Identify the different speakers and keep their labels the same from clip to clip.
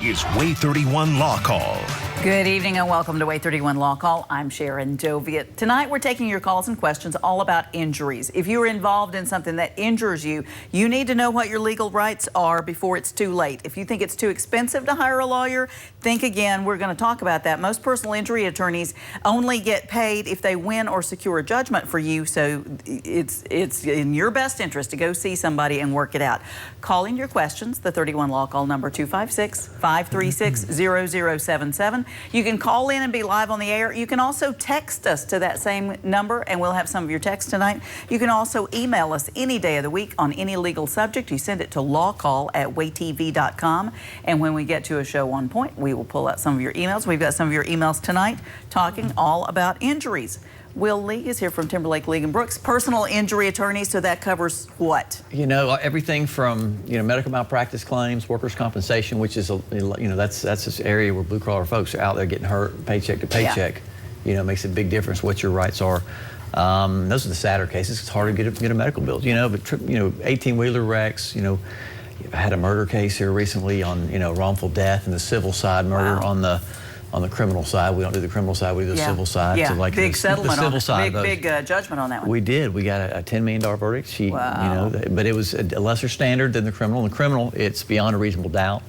Speaker 1: is WAAY 31 Law Call.
Speaker 2: Good evening and welcome to WAAY 31 Law Call. I'm Sharon Doviet. Tonight we're taking your calls and questions all about injuries. If you are involved in something that injures you, you need to know what your legal rights are before it's too late. If you think it's too expensive to hire a lawyer, think again. We're going to talk about that. Most personal injury attorneys only get paid if they win or secure a judgment for you, so it's in your best interest to go see somebody and work it out. Call in your questions, the 31 Law Call number 256-536-0077. You can call in and be live on the air. You can also text us to that same number, and we'll have some of your texts tonight. You can also email us any day of the week on any legal subject. You send it to lawcall@waaytv.com, and when we get to a show on point, we will pull out some of your emails. We've got some of your emails tonight talking all about injuries. Will Lee is here from Timberlake, Lee & Brooks, personal injury attorney, so that covers what?
Speaker 3: You know, everything from, medical malpractice claims, workers' compensation, which is, that's this area where blue-collar folks are out there getting hurt paycheck to paycheck. Yeah. Makes a big difference what your rights are. Those are the sadder cases. It's hard to get a medical bill, but 18-wheeler wrecks, I had a murder case here recently on, wrongful death and the civil side, murder on the criminal side. We don't do the criminal side, we do the civil side.
Speaker 2: Yeah,
Speaker 3: so like
Speaker 2: big settlement
Speaker 3: the civil
Speaker 2: on
Speaker 3: side.
Speaker 2: Big judgment on that one.
Speaker 3: We did. We got a $10 million verdict.
Speaker 2: Wow.
Speaker 3: But it was a lesser standard than the criminal. In the criminal, it's beyond a reasonable doubt.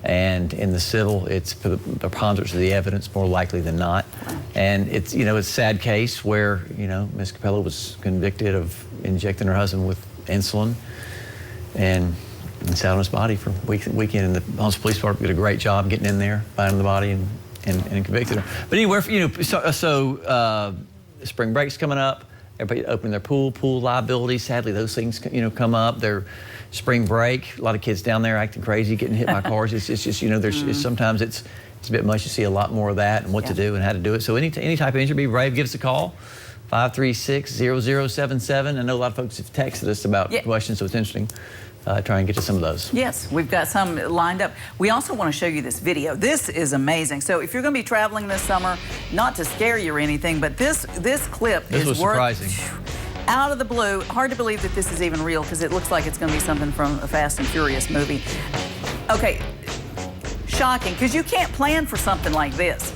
Speaker 3: And in the civil, it's the preponderance of the evidence, more likely than not. And it's, it's a sad case where, Ms. Capello was convicted of injecting her husband with insulin and sat on his body for a weekend. And the Huntsville Police Department did a great job getting in there, finding the body, and convicted her. But anywhere, spring break's coming up. Everybody opening their pool liability. Sadly, those things, come up. Their spring break, a lot of kids down there acting crazy, getting hit by cars. It's just, sometimes it's a bit much to see a lot more of that and what to do and how to do it. So any type of injury, be brave, give us a call. 536-0077. I know a lot of folks have texted us about questions, so it's interesting. Try and get to some of those.
Speaker 2: Yes, we've got some lined up. We also want to show you this video. This is amazing. So if you're going to be traveling this summer, not to scare you or anything, but this clip
Speaker 3: this was surprising.
Speaker 2: Out of the blue. Hard to believe that this is even real because it looks like it's going to be something from a Fast and Furious movie. Okay, shocking, because you can't plan for something like this.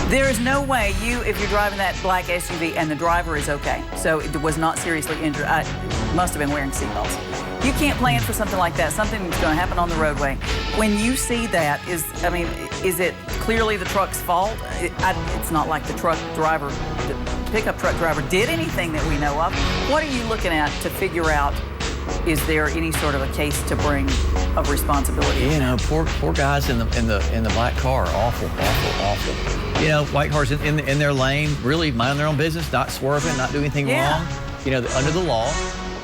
Speaker 2: There is no way if you're driving that black SUV and the driver is okay, so it was not seriously injured, must have been wearing seatbelts. You can't plan for something like that, something that's going to happen on the roadway. When you see that, is it clearly the truck's fault? It's not like the pickup truck driver did anything that we know of. What are you looking at to figure out, is there any sort of a case to bring of responsibility?
Speaker 3: Poor guys in the black car, awful. White cars in their lane, really minding their own business, not swerving, not doing anything wrong. Under the law,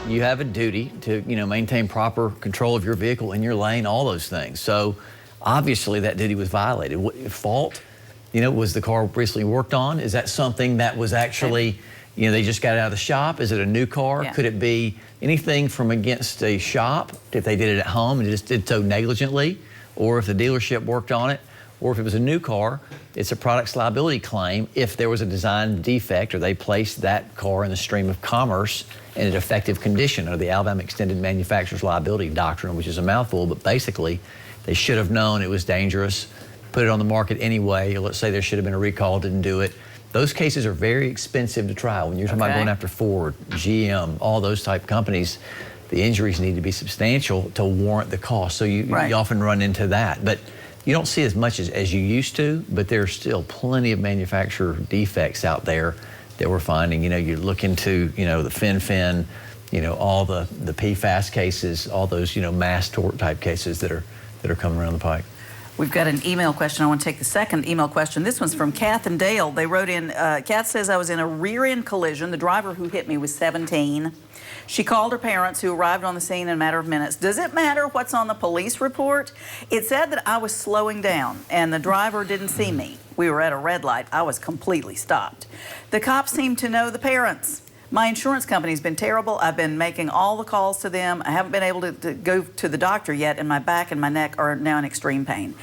Speaker 3: you have a duty to, maintain proper control of your vehicle in your lane, all those things. So obviously that duty was violated. Fault, was the car recently worked on? Is that something that was actually, they just got it out of the shop? Is it a new car?
Speaker 2: Yeah.
Speaker 3: Could it be anything from against a shop, if they did it at home and just did so negligently, or if the dealership worked on it, or if it was a new car, it's a products liability claim if there was a design defect or they placed that car in the stream of commerce in a defective condition, or the Alabama Extended Manufacturer's Liability Doctrine, which is a mouthful, but basically they should have known it was dangerous, put it on the market anyway, or let's say there should have been a recall, didn't do it. Those cases are very expensive to try. When you're talking about going after Ford, GM, all those type companies, the injuries need to be substantial to warrant the cost. So you often run into that. But you don't see as much as you used to, but there's still plenty of manufacturer defects out there that we're finding. You look into, the FinFin, all the PFAS cases, all those, mass tort type cases that are coming around the pike.
Speaker 2: We've got an email question. I want to take the second email question. This one's from Kath and Dale. They wrote in, Kath says, I was in a rear-end collision. The driver who hit me was 17. She called her parents, who arrived on the scene in a matter of minutes. Does it matter what's on the police report? It said that I was slowing down and the driver didn't see me. We were at a red light. I was completely stopped. The cops seemed to know the parents. My insurance company's been terrible. I've been making all the calls to them. I haven't been able to go to the doctor yet, and my back and my neck are now in extreme pain.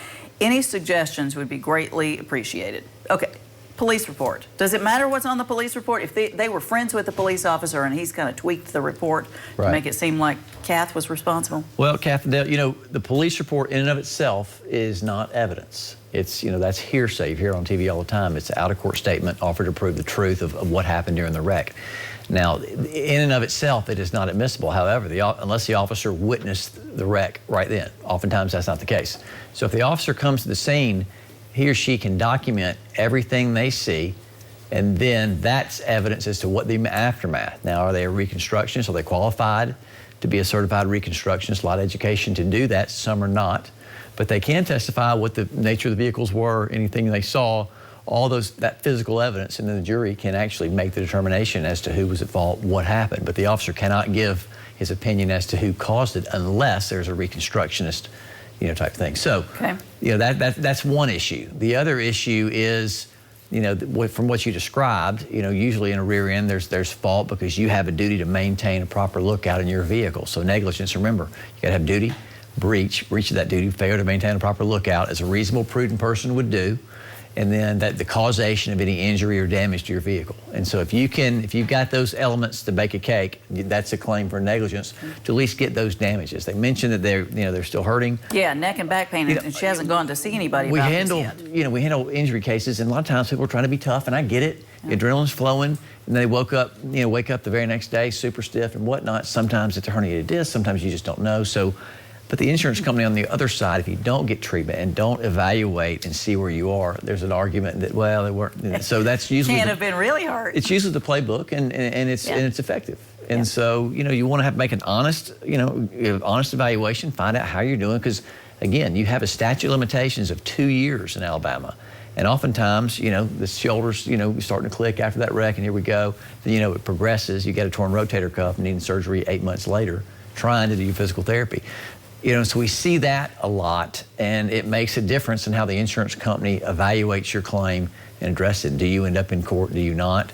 Speaker 2: Any suggestions would be greatly appreciated. Okay, police report. Does it matter what's on the police report? If they were friends with the police officer and he's kind of tweaked the report to make it seem like Kath was responsible?
Speaker 3: Well, Kath, you know, the police report in and of itself is not evidence. It's, you know, that's hearsay. You hear it on TV all the time. It's an out-of-court statement offered to prove the truth of what happened during the wreck. Now, in and of itself, it is not admissible. However, unless the officer witnessed the wreck right then, oftentimes that's not the case. So if the officer comes to the scene, he or she can document everything they see, and then that's evidence as to what the aftermath. Now, are they a reconstructionist? Are they qualified to be a certified reconstructionist? A lot of education to do that. Some are not. But they can testify what the nature of the vehicles were, anything they saw, all that physical evidence, and then the jury can actually make the determination as to who was at fault, what happened. But the officer cannot give his opinion as to who caused it unless there's a reconstructionist, you know, type thing. So, you know, that's one issue. The other issue is, you know, from what you described, you know, usually in a rear end there's fault because you have a duty to maintain a proper lookout in your vehicle. So negligence, remember, you gotta have duty, breach of that duty, failure to maintain a proper lookout as a reasonable, prudent person would do, and then the causation of any injury or damage to your vehicle. And so if you've got those elements to bake a cake, that's a claim for negligence to at least get those damages. They mentioned that they're still hurting.
Speaker 2: Yeah, neck and back pain, and she hasn't gone to see anybody about this yet.
Speaker 3: We handle injury cases, and a lot of times people are trying to be tough, and I get it. Adrenaline's flowing, and they wake up the very next day super stiff and whatnot. Sometimes it's a herniated disc, sometimes you just don't know. So, but the insurance company on the other side, if you don't get treatment and don't evaluate and see where you are, there's an argument that, well, they weren't. So that's usually
Speaker 2: can't have been really hurt.
Speaker 3: It's usually the playbook, and it's effective. And so, you know, you want to make an honest evaluation, find out how you're doing, because again, you have a statute of limitations of 2 years in Alabama. And oftentimes, you know, the shoulders, you know, starting to click after that wreck, and here we go. Then, you know, it progresses. You get a torn rotator cuff, needing surgery 8 months later, trying to do physical therapy. You know, so we see that a lot, and it makes a difference in how the insurance company evaluates your claim and addresses it. Do you end up in court? Do you not?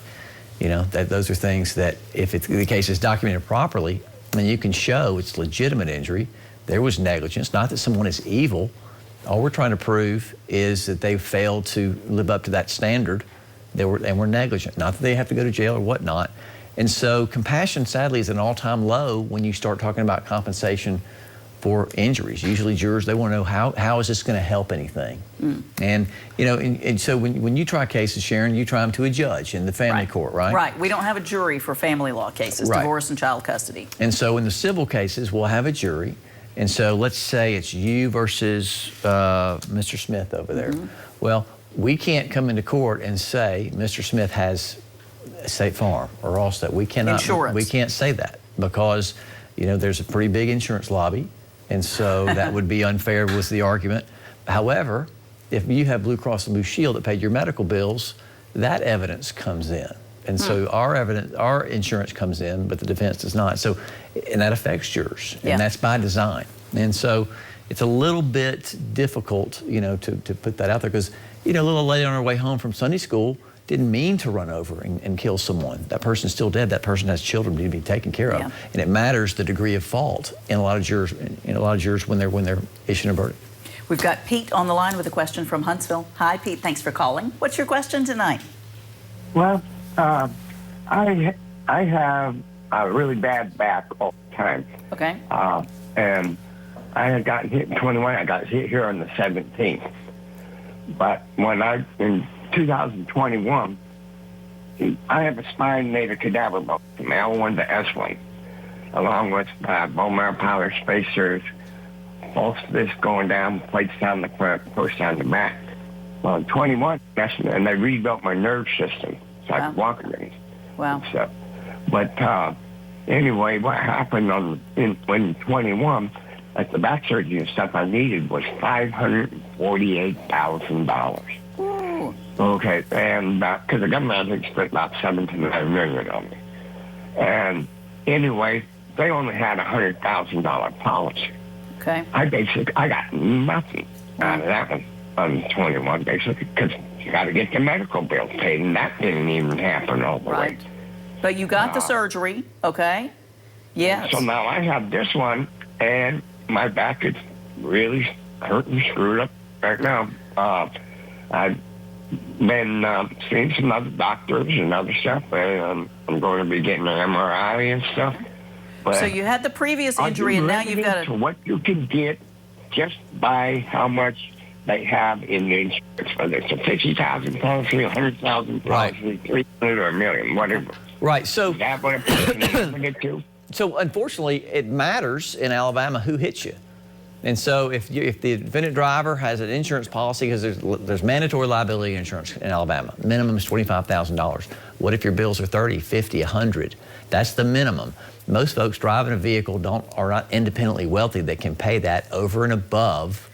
Speaker 3: You know, those are things that if the case is documented properly, then you can show it's legitimate injury. There was negligence, not that someone is evil. All we're trying to prove is that they failed to live up to that standard. They were negligent, not that they have to go to jail or whatnot. And so compassion, sadly, is at an all-time low when you start talking about compensation for injuries. Usually jurors, they want to know how is this going to help anything? And, you know, and so when you try cases, Sharon, you try them to a judge in the family court, right?
Speaker 2: Right. We don't have a jury for family law cases, divorce and child custody.
Speaker 3: And so in the civil cases, we'll have a jury. And so let's say it's you versus Mr. Smith over there. Well, we can't come into court and say Mr. Smith has State Farm or Allstate. We cannot.
Speaker 2: Insurance.
Speaker 3: We can't say that because, you know, there's a pretty big insurance lobby. And so that would be unfair was the argument. However, if you have Blue Cross and Blue Shield that paid your medical bills, that evidence comes in. And so our insurance comes in, but the defense does not. So, and that affects jurors, and that's by design. And so it's a little bit difficult, you know, to put that out there because, you know, a little lady on her way home from Sunday school didn't mean to run over and kill someone. That person's still dead. That person has children to be taken care of. And it matters the degree of fault in a lot of jurors, when they're issuing a verdict.
Speaker 2: We've got Pete on the line with a question from Huntsville. Hi, Pete. Thanks for calling. What's your question tonight?
Speaker 4: Well, I have a really bad back all the time.
Speaker 2: Okay.
Speaker 4: And I had gotten hit in 21. I got hit here on the 17th. But in 2021, I have a spinated cadaver bone from L1 to S1, along with bone marrow power spacers, pulse disc going down, plates down the front, push down the back. Well, in 21, and they rebuilt my nerve system so I could walk again.
Speaker 2: Wow.
Speaker 4: So, but anyway, what happened in 21, like the back surgery and stuff I needed was $548,000. Okay, and because the government, I think, spent about $7 to $9 million on me. And anyway, they only had a $100,000 policy.
Speaker 2: Okay.
Speaker 4: I got nothing out of that one on 21, basically, because you got to get the medical bill paid, and that didn't even happen all the way.
Speaker 2: But you got the surgery, okay? Yes.
Speaker 4: So now I have this one, and my back is really hurting, screwed up right now. been seeing some other doctors and other stuff. And I'm going to be getting an MRI and stuff. But
Speaker 2: So you had the previous
Speaker 4: are
Speaker 2: injury,
Speaker 4: you
Speaker 2: and now you've got
Speaker 4: limited to
Speaker 2: a...
Speaker 4: what you can get just by how much they have in the insurance, whether it's a 50,000 policy, 100,000 policy, 300 or a million, whatever.
Speaker 3: Right. So,
Speaker 4: Is that what a person is limited to?
Speaker 3: so unfortunately, it matters in Alabama who hits you. And so if the defendant driver has an insurance policy, because there's mandatory liability insurance in Alabama, minimum is $25,000. What if your bills are 30, 50, 100? That's the minimum. Most folks driving a vehicle are not independently wealthy that can pay that over and above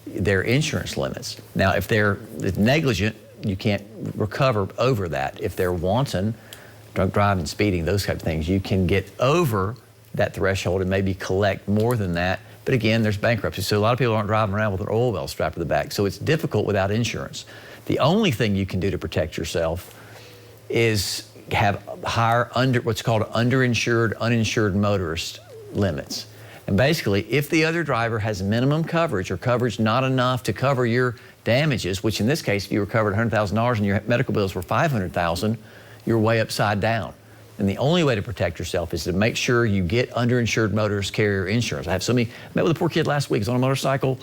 Speaker 3: their insurance limits. Now, if they're negligent, you can't recover over that. If they're wanton, drunk driving, speeding, those type of things, you can get over that threshold and maybe collect more than that. But again, there's bankruptcy. So a lot of people aren't driving around with an oil well strapped to the back. So it's difficult without insurance. The only thing you can do to protect yourself is have higher what's called underinsured, uninsured motorist limits. And basically, if the other driver has minimum coverage or coverage not enough to cover your damages, which in this case, if you recovered $100,000 and your medical bills were $500,000, you're way upside down. And the only way to protect yourself is to make sure you get underinsured motorist carrier insurance. I met with a poor kid last week. He's on a motorcycle.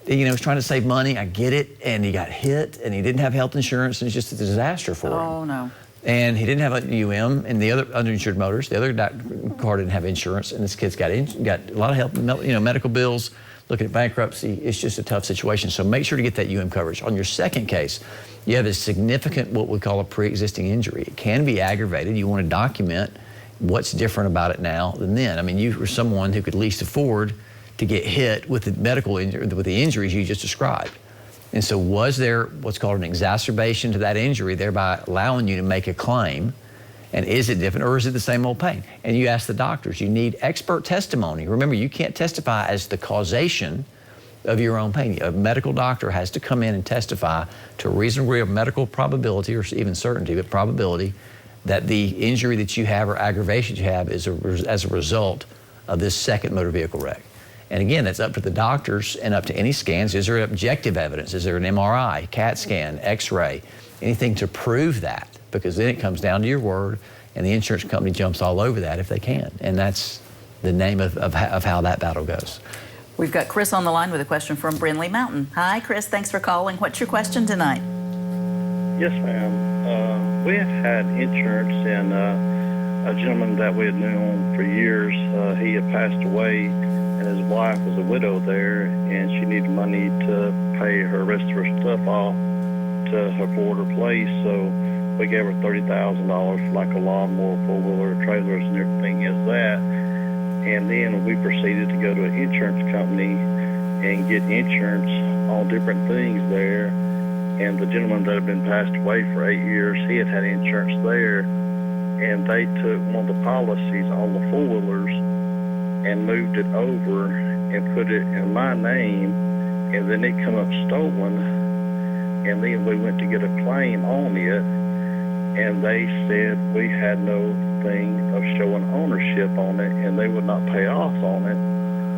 Speaker 3: He was trying to save money. I get it. And he got hit and he didn't have health insurance, and it's just a disaster for him.
Speaker 2: Oh, no.
Speaker 3: And he didn't have a UM, and the other underinsured motorist, the other car didn't have insurance, and this kid's got a lot of help, medical bills, looking at bankruptcy. It's just a tough situation. So make sure to get that UM coverage. On your second case, you have a significant, what we call a pre-existing injury. It can be aggravated. You want to document what's different about it now than then. I mean, you were someone who could least afford to get hit with the medical injury, with the injuries you just described. And so was there what's called an exacerbation to that injury, thereby allowing you to make a claim? And is it different, or is it the same old pain? And you ask the doctors. You need expert testimony. Remember, you can't testify as the causation of your own pain. A medical doctor has to come in and testify to a reasonable degree of medical probability, or even certainty, but probability, that the injury that you have or aggravation you have is as a result of this second motor vehicle wreck. And again, that's up to the doctors and up to any scans. Is there objective evidence? Is there an MRI, CAT scan, X-ray, anything to prove that? Because then it comes down to your word, and the insurance company jumps all over that if they can. And that's the name of how that battle goes.
Speaker 2: We've got Chris on the line with a question from Brindley Mountain. Hi, Chris. Thanks for calling. What's your question tonight?
Speaker 5: Yes, ma'am. We have had insurance, and a gentleman that we had known for years, he had passed away, and his wife was a widow there, and she needed money to pay her rest of her stuff off to her Florida place. So we gave her $30,000 for like a lawnmower, four-wheeler, trailers, and everything as that. And then we proceeded to go to an insurance company and get insurance on different things there. And the gentleman that had been passed away for 8 years, he had had insurance there. And they took one of the policies on the four-wheelers and moved it over and put it in my name, and then it come up stolen, and then we went to get a claim on it, and they said we had no thing of showing ownership on it, and they would not pay off on it.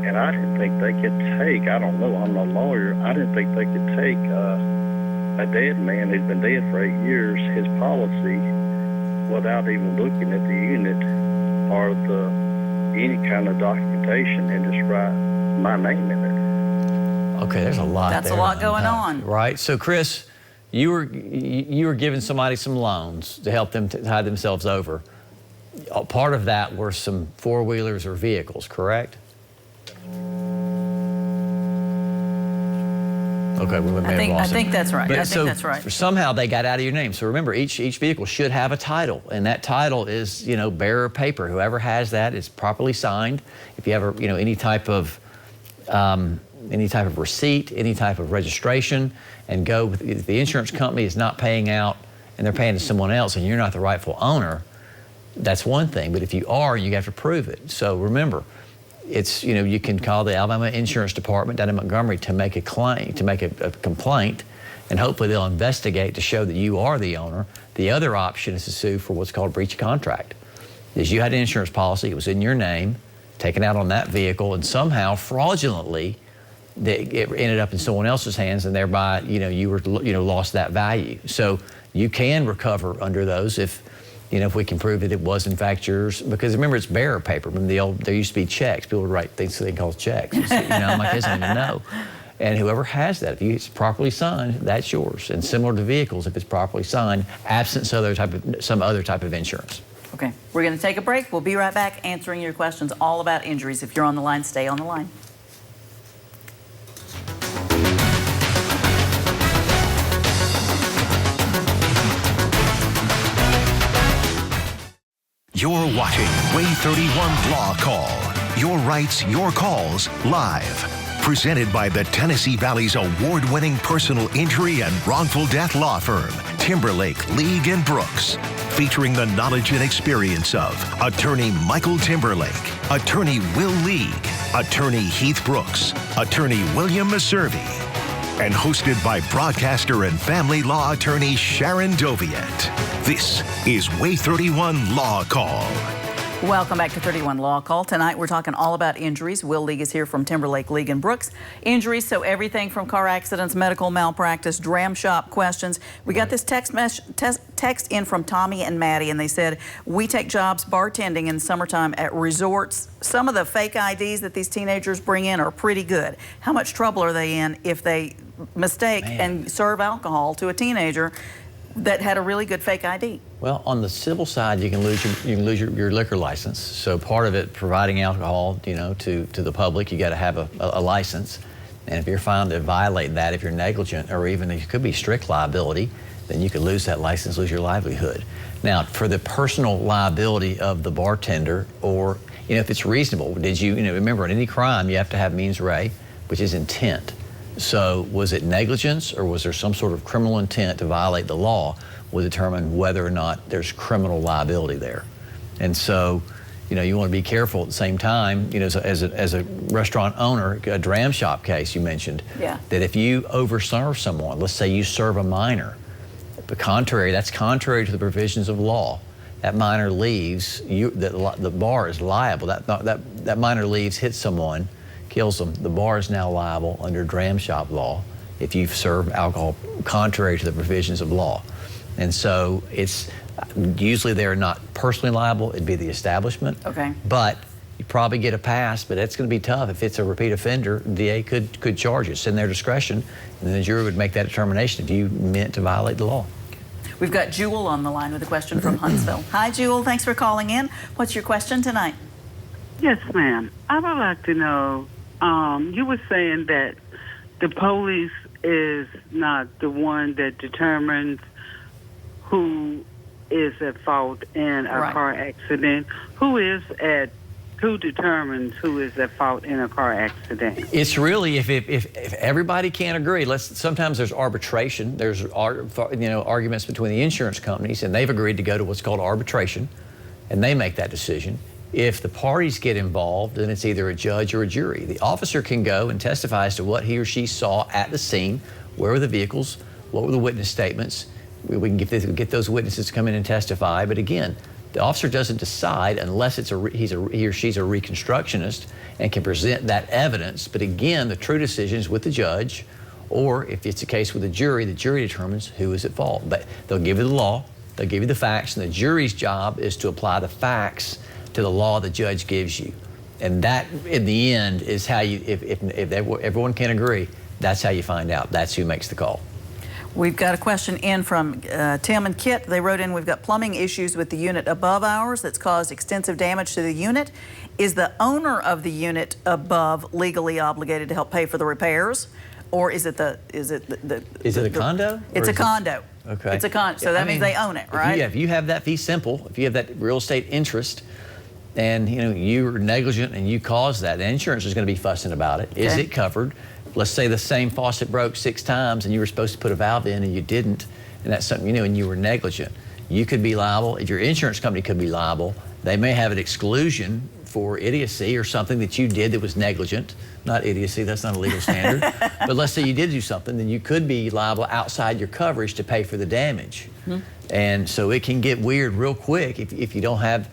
Speaker 5: And I didn't think they could take, I don't know, I'm not a lawyer, I didn't think they could take a dead man who's been dead for 8 years, his policy, without even looking at the unit or any kind of documentation, and just write my name in it.
Speaker 3: Okay, there's a lot
Speaker 2: That's
Speaker 3: there
Speaker 2: a lot going on.
Speaker 3: Right. So, Chris, you were giving somebody some loans to help them tide themselves over. Part of that were some four-wheelers or vehicles, correct? Okay, we may have lost
Speaker 2: I think that's right.
Speaker 3: But
Speaker 2: I think that's right.
Speaker 3: Somehow they got out of your name. So remember, each vehicle should have a title, and that title is, bearer of paper. Whoever has that is properly signed. If you have any type of receipt, any type of registration, and if the insurance company is not paying out and they're paying to someone else, and you're not the rightful owner, that's one thing. But if you are, you have to prove it. So remember, it's, you can call the Alabama Insurance Department down in Montgomery to make a claim, to make a complaint, and hopefully they'll investigate to show that you are the owner. The other option is to sue for what's called breach of contract. Is you had an insurance policy, it was in your name, taken out on that vehicle, and somehow fraudulently it ended up in someone else's hands, and thereby, you were, lost that value. So you can recover under those if we can prove that it was in fact yours. Because remember, it's bearer paper. Remember there used to be checks. People would write things they call checks. I'm like, I don't even know. And whoever has that, if it's properly signed, that's yours. And similar to vehicles, if it's properly signed, absent some other type of insurance.
Speaker 2: Okay, we're going to take a break. We'll be right back answering your questions all about injuries. If you're on the line, stay on the line.
Speaker 1: You're watching WAAY 31 Law Call. Your rights, your calls, live. Presented by the Tennessee Valley's award-winning personal injury and wrongful death law firm, Timberlake, League & Brooks. Featuring the knowledge and experience of Attorney Michael Timberlake, Attorney Will League, Attorney Heath Brooks, Attorney William Maservi. And hosted by broadcaster and family law attorney Sharon Doviet. This is WAAY 31 Law Call.
Speaker 2: Welcome back to 31 Law Call. Tonight we're talking all about injuries. Will League is here from Timberlake, League & Brooks. Injuries, so everything from car accidents, medical malpractice, dram shop questions. We got this text in from Tommy and Maddie, and they said, we take jobs bartending in summertime at resorts. Some of the fake IDs that these teenagers bring in are pretty good. How much trouble are they in if they mistake and serve alcohol to a teenager that had a really good fake ID?
Speaker 3: Well, on the civil side, you can lose your liquor license. So part of it, providing alcohol, to the public, you got to have a license. And if you're found to violate that, if you're negligent, or even it could be strict liability, then you could lose that license, lose your livelihood. Now, for the personal liability of the bartender, or if it's reasonable, remember, in any crime you have to have mens rea, which is intent. So was it negligence, or was there some sort of criminal intent to violate the law, will determine whether or not there's criminal liability there. And so, you want to be careful at the same time, as a restaurant owner, a dram shop case you mentioned, that if you overserve someone, let's say you serve a minor, but that's contrary to the provisions of law, that minor leaves, the bar is liable. That minor leaves, hits someone, kills them, the bar is now liable under dram shop law if you've served alcohol contrary to the provisions of law. And so it's usually they're not personally liable, it'd be the establishment.
Speaker 2: Okay.
Speaker 3: But you probably get a pass, but it's going to be tough. If it's a repeat offender, the DA could charge it. It's in their discretion, and then the jury would make that determination if you meant to violate the law.
Speaker 2: We've got Jewel on the line with a question from Huntsville. Hi, Jewel. Thanks for calling in. What's your question tonight?
Speaker 6: Yes, ma'am. I would like to know, you were saying that the police is not the one that determines who is at fault in a car accident. Who determines who is at fault in a car accident?
Speaker 3: It's really if everybody can't agree. Sometimes there's arbitration. There's arguments between the insurance companies, and they've agreed to go to what's called arbitration, and they make that decision. If the parties get involved, then it's either a judge or a jury. The officer can go and testify as to what he or she saw at the scene. Where were the vehicles? What were the witness statements? We can get those witnesses to come in and testify. But again, the officer doesn't decide unless he or she's a reconstructionist and can present that evidence. But again, the true decision is with the judge, or if it's a case with the jury determines who is at fault. But they'll give you the law, they'll give you the facts, and the jury's job is to apply the facts to the law the judge gives you. And that, in the end, is how you, if everyone can agree, that's how you find out. That's who makes the call.
Speaker 2: We've got a question in from Tim and Kit. They wrote in, we've got plumbing issues with the unit above ours that's caused extensive damage to the unit. Is the owner of the unit above legally obligated to help pay for the repairs? Or is it a
Speaker 3: condo?
Speaker 2: It's a condo.
Speaker 3: Okay.
Speaker 2: It's a condo, so that means they own it, right?
Speaker 3: If you have that fee simple, if you have that real estate interest, and you were negligent and you caused that, the insurance is going to be fussing about it. Is it covered? Let's say the same faucet broke 6 times and you were supposed to put a valve in and you didn't, and that's something and you were negligent. You could be liable. If your insurance company could be liable, they may have an exclusion for idiocy or something that you did that was negligent. Not idiocy, that's not a legal standard. But let's say you did do something, then you could be liable outside your coverage to pay for the damage. And so it can get weird real quick if you don't have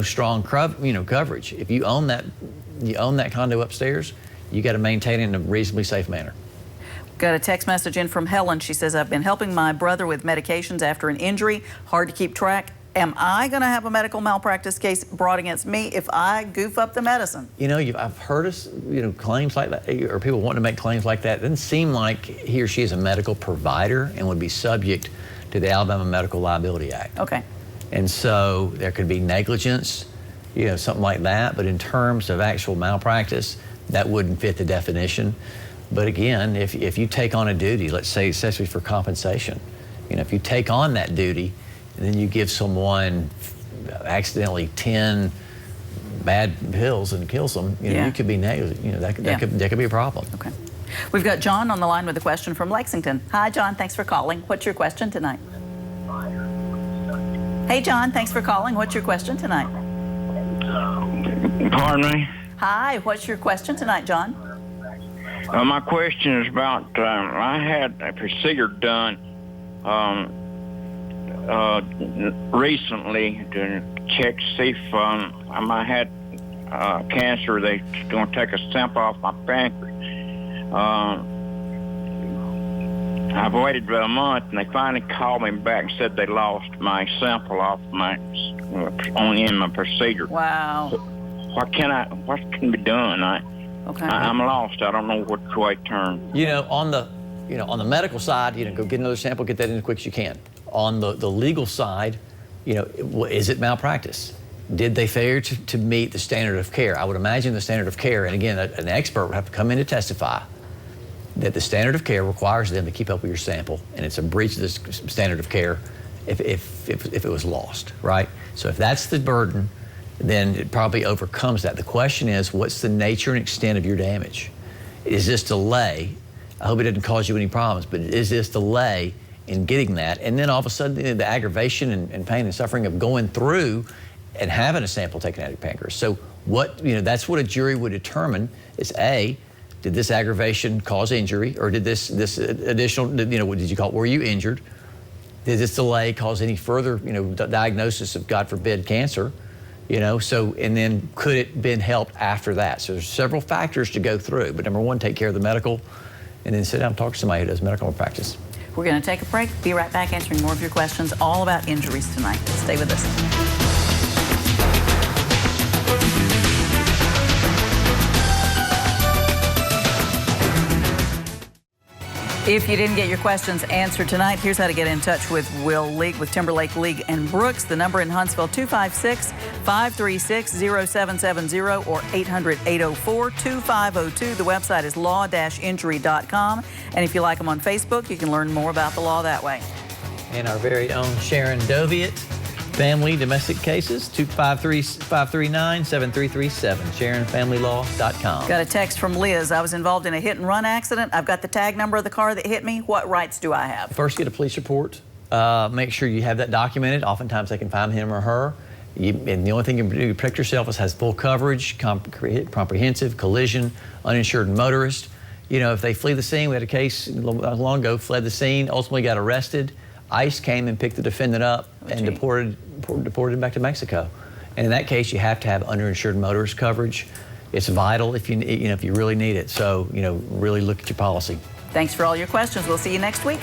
Speaker 3: strong coverage. If you own that condo upstairs, you got to maintain it in a reasonably safe manner.
Speaker 2: Got a text message in from Helen. She says, I've been helping my brother with medications after an injury. Hard to keep track. Am I going to have a medical malpractice case brought against me if I goof up the medicine?
Speaker 3: You know, I've heard us, claims like that, or people wanting to make claims like that. It doesn't seem like he or she is a medical provider and would be subject to the Alabama Medical Liability Act.
Speaker 2: Okay.
Speaker 3: And so there could be negligence, something like that. But in terms of actual malpractice, that wouldn't fit the definition. But again, if you take on a duty, let's say especially for compensation, if you take on that duty and then you give someone accidentally 10 bad pills and kills them, you could be negligent. That could be a problem.
Speaker 2: Okay. We've got John on the line with a question from Lexington. Hi, John. Thanks for calling. What's your question tonight? Hey, John. Thanks for calling. What's your question tonight?
Speaker 7: Pardon me?
Speaker 2: Hi. What's your question tonight, John?
Speaker 7: My question is about, I had a procedure done recently to check to see if I might have cancer. They're going to take a sample off my pancreas. I've waited about a month, and they finally called me back and said they lost my sample off my in my procedure.
Speaker 2: Wow.
Speaker 7: So what can be done? I'm lost. I don't know which way to turn.
Speaker 3: On the medical side, go get another sample, get that in as quick as you can. On the legal side, is it malpractice? Did they fail to meet the standard of care? I would imagine the standard of care, and again, an expert would have to come in to testify that the standard of care requires them to keep up with your sample, and it's a breach of the standard of care if it was lost, right? So if that's the burden, then it probably overcomes that. The question is, what's the nature and extent of your damage? Is this delay? I hope it didn't cause you any problems, but is this delay in getting that? And then all of a sudden, the aggravation and pain and suffering of going through and having a sample taken out of your pancreas. So that's what a jury would determine is A, did this aggravation cause injury, or did this additional, what did you call it, were you injured? Did this delay cause any further, diagnosis of, God forbid, cancer? And then could it been helped after that? So there's several factors to go through, but number one, take care of the medical, and then sit down and talk to somebody who does medical malpractice.
Speaker 2: We're going to take a break. Be right back answering more of your questions all about injuries tonight. Stay with us. If you didn't get your questions answered tonight, here's how to get in touch with Will League, with Timberlake League and Brooks. The number in Huntsville, 256-536-0770 or 800-804-2502. The website is law-injury.com. And if you like them on Facebook, you can learn more about the law that way.
Speaker 3: And our very own Sharon Doviet, family domestic cases, 253-539-7337, SharonFamilyLaw.com.
Speaker 2: Got a text from Liz. I was involved in a hit and run accident. I've got the tag number of the car that hit me. What rights do I have?
Speaker 3: First, get a police report. Make sure you have that documented. Oftentimes, they can find him or her. And the only thing you can do to protect yourself is has full coverage, comprehensive, collision, uninsured motorist. If they flee the scene, we had a case long ago, fled the scene, ultimately got arrested. ICE came and picked the defendant up and deported him back to Mexico. And in that case, you have to have underinsured motorist coverage. It's vital if you really need it. So, really look at your policy.
Speaker 2: Thanks for all your questions. We'll see you next week.